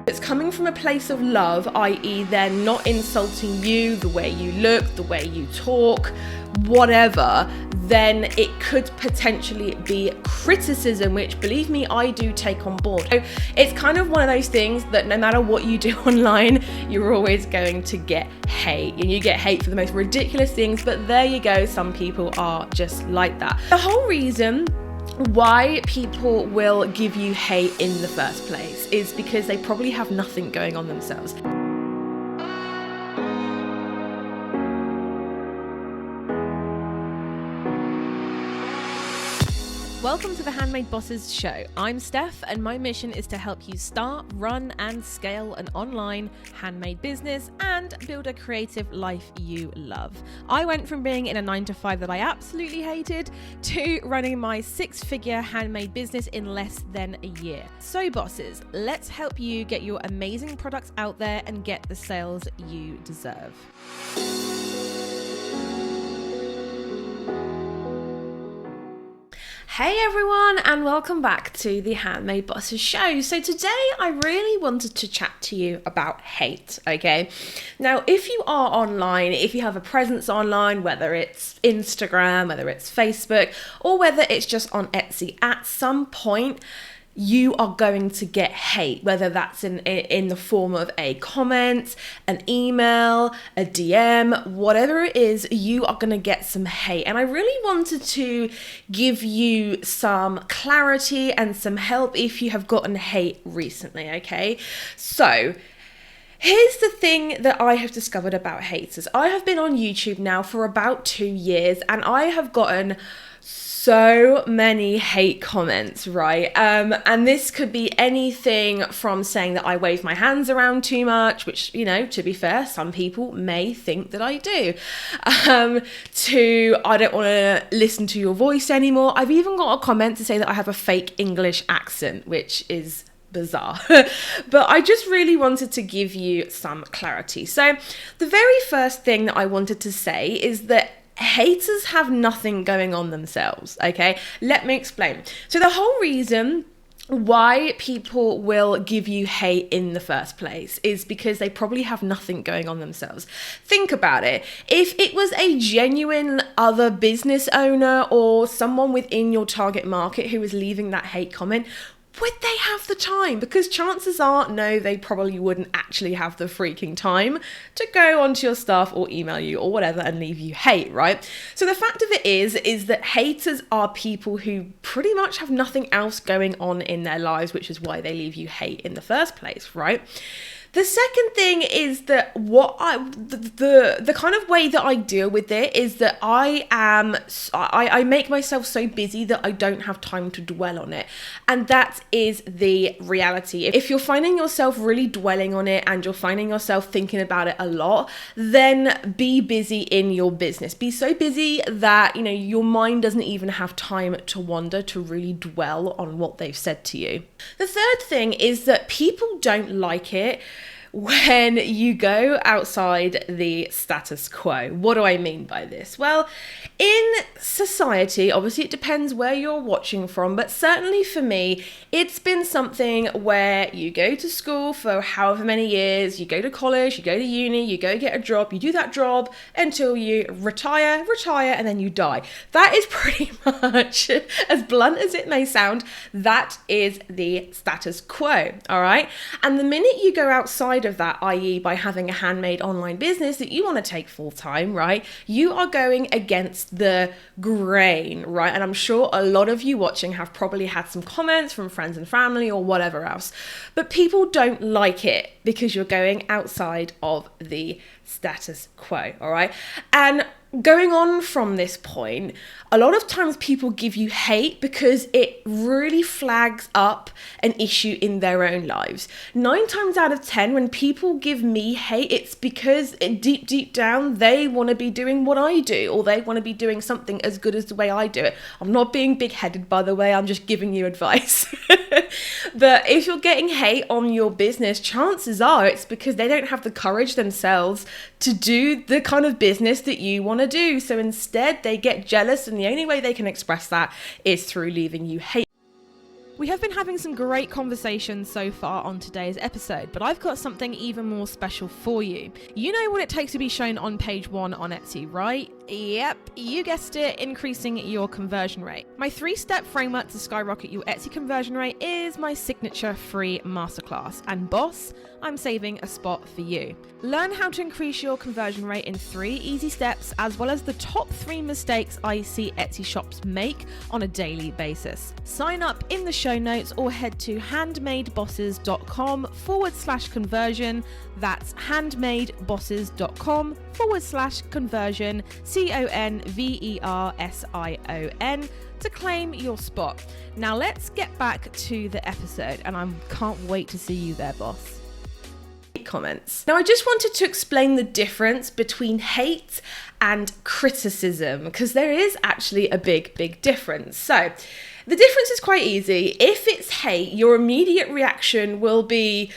It's coming from a place of love, i.e. they're not insulting you, the way you look, the way you talk, whatever, then it could potentially be criticism, which, believe me, I do take on board. So it's kind of one of those things that no matter what you do online, you're always going to get hate, and you get hate for the most ridiculous things, but there you go, some people are just like that. The whole reason why people will give you hate in the first place is because they probably have nothing going on themselves. Welcome to the Handmade Bosses show. I'm Steph, and my mission is to help you start, run, and scale an online handmade business and build a creative life you love. I went from being in a 9-to-5 that I absolutely hated to running my 6-figure handmade business in less than a year. So bosses, let's help you get your amazing products out there and get the sales you deserve. Hey everyone, and welcome back to the Handmade Bosses show. So today I really wanted to chat to you about hate, okay? Now, if you are online, if you have a presence online, whether it's Instagram, whether it's Facebook, or whether it's just on Etsy, at some point, you are going to get hate, whether that's in the form of a comment, an email, a DM, whatever it is, you are going to get some hate. And I really wanted to give you some clarity and some help if you have gotten hate recently, okay? So here's the thing that I have discovered about haters. I have been on YouTube now for about 2 years, and I have gotten so many hate comments, right? And this could be anything from saying that I wave my hands around too much, which, you know, to be fair, some people may think that I do, to I don't want to listen to your voice anymore. I've even got a comment to say that I have a fake English accent, which is bizarre. But I just really wanted to give you some clarity. So the very first thing that I wanted to say is that haters have nothing going on themselves, okay? Let me explain. So the whole reason why people will give you hate in the first place is because they probably have nothing going on themselves. Think about it. If it was a genuine other business owner or someone within your target market who was leaving that hate comment, would they have the time? Because chances are, no, they probably wouldn't actually have the freaking time to go onto your stuff or email you or whatever and leave you hate, right? So the fact of it is that haters are people who pretty much have nothing else going on in their lives, which is why they leave you hate in the first place, right? The second thing is that the kind of way that I deal with it is that I make myself so busy that I don't have time to dwell on it. And that is the reality. If you're finding yourself really dwelling on it and you're finding yourself thinking about it a lot, then be busy in your business. Be so busy that, you know, your mind doesn't even have time to wander, to really dwell on what they've said to you. The third thing is that people don't like it when you go outside the status quo. What do I mean by this? Well, in society, obviously it depends where you're watching from, but certainly for me, it's been something where you go to school for however many years, you go to college, you go to uni, you go get a job, you do that job until you retire, and then you die. That is pretty much, as blunt as it may sound, that is the status quo, all right? And the minute you go outside of that, i.e. by having a handmade online business that you want to take full time, right? You are going against the grain, right? And I'm sure a lot of you watching have probably had some comments from friends and family or whatever else, but people don't like it because you're going outside of the status quo, all right? And going on from this point, a lot of times people give you hate because it really flags up an issue in their own lives. 9 times out of 10, when people give me hate, it's because deep down, they want to be doing what I do, or they want to be doing something as good as the way I do it. I'm not being big-headed, by the way, I'm just giving you advice. But if you're getting hate on your business, chances are it's because they don't have the courage themselves to do the kind of business that you want to do. So instead, they get jealous, and the only way they can express that is through leaving you hate. We have been having some great conversations so far on today's episode, but I've got something even more special for you. You know what it takes to be shown on page 1 on Etsy, right? Yep, you guessed it, increasing your conversion rate. My 3-step framework to skyrocket your Etsy conversion rate is my signature free masterclass. And boss, I'm saving a spot for you. Learn how to increase your conversion rate in 3 easy steps, as well as the top 3 mistakes I see Etsy shops make on a daily basis. Sign up in the show notes or head to handmadebosses.com/conversion. That's handmadebosses.com/conversion, CONVERSION, to claim your spot. Now let's get back to the episode, and I can't wait to see you there, boss. Comments. Now I just wanted to explain the difference between hate and criticism, because there is actually a big difference. So the difference is quite easy. If it's hate, your immediate reaction will be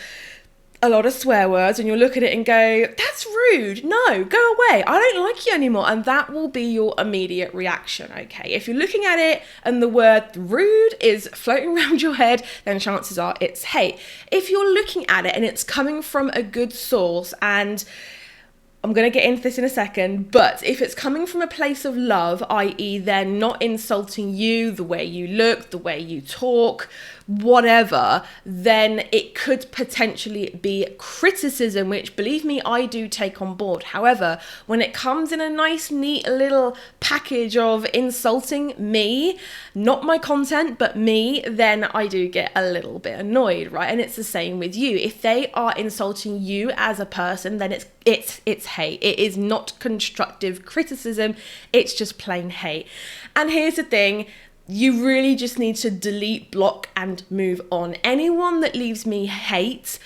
a lot of swear words, and you'll look at it and go, that's rude, no, go away, I don't like you anymore, and that will be your immediate reaction, okay? If you're looking at it and the word rude is floating around your head, then chances are it's hate. If you're looking at it and it's coming from a good source, and I'm going to get into this in a second, but if it's coming from a place of love, i.e. they're not insulting you, the way you look, the way you talk, whatever, then it could potentially be criticism, which, believe me, I do take on board. However, when it comes in a nice, neat little package of insulting me, not my content, but me, then I do get a little bit annoyed, right? And it's the same with you. If they are insulting you as a person, then it's hate. It is not constructive criticism. It's just plain hate. And here's the thing. You really just need to delete, block, and move on. Anyone that leaves me hate,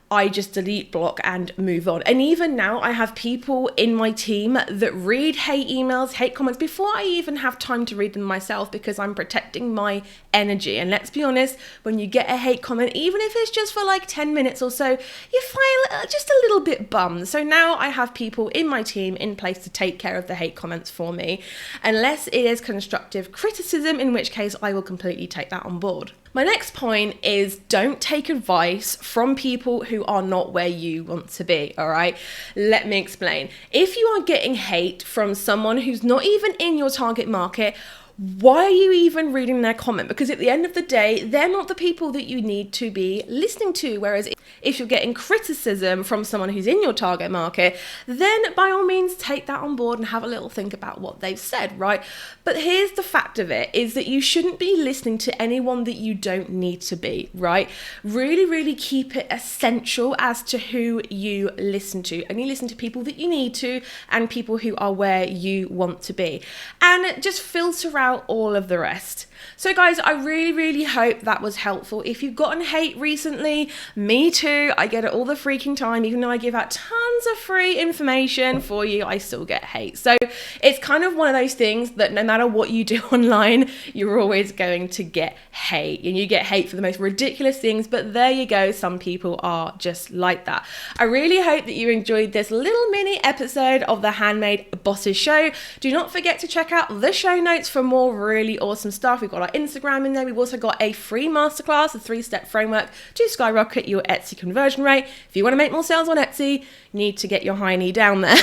I just delete, block, and move on. And even now, I have people in my team that read hate emails, hate comments, before I even have time to read them myself, because I'm protecting my energy. And let's be honest, when you get a hate comment, even if it's just for like 10 minutes or so, you feel just a little bit bummed. So now I have people in my team in place to take care of the hate comments for me, unless it is constructive criticism, in which case I will completely take that on board. My next point is, don't take advice from people who are not where you want to be, all right? Let me explain. If you are getting hate from someone who's not even in your target market, why are you even reading their comment? Because at the end of the day, they're not the people that you need to be listening to. Whereas if you're getting criticism from someone who's in your target market, then by all means take that on board and have a little think about what they've said, right? But here's the fact of it, is that you shouldn't be listening to anyone that you don't need to be, right? Really keep it essential as to who you listen to. Only listen to people that you need to, and people who are where you want to be. And just filter out all of the rest. So guys, I really hope that was helpful. If you've gotten hate recently, me too. I get it all the freaking time. Even though I give out tons of free information for you, I still get hate. So it's kind of one of those things that no matter what you do online, you're always going to get hate. And you get hate for the most ridiculous things, but there you go. Some people are just like that. I really hope that you enjoyed this little mini episode of the Handmade Bosses show. Do not forget to check out the show notes for more really awesome stuff. We've got our Instagram in there. We've also got a free masterclass, a 3-step framework to skyrocket your Etsy conversion rate. If you want to make more sales on Etsy, you need to get your hiney down there.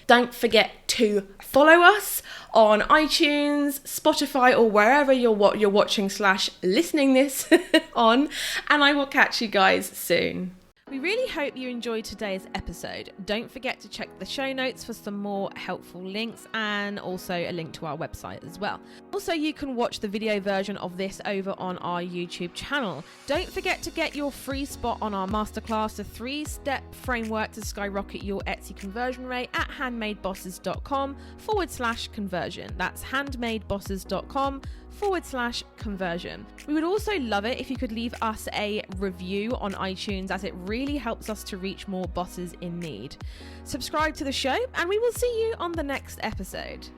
Don't forget to follow us on iTunes, Spotify, or wherever you're watching / listening this on, and I will catch you guys soon. We really hope you enjoyed today's episode. Don't forget to check the show notes for some more helpful links, and also a link to our website as well. Also, you can watch the video version of this over on our YouTube channel. Don't forget to get your free spot on our masterclass, the 3-step framework to skyrocket your Etsy conversion rate, at handmadebosses.com/conversion. That's handmadebosses.com/conversion. We would also love it if you could leave us a review on iTunes, as it really helps us to reach more bosses in need. Subscribe to the show, and we will see you on the next episode.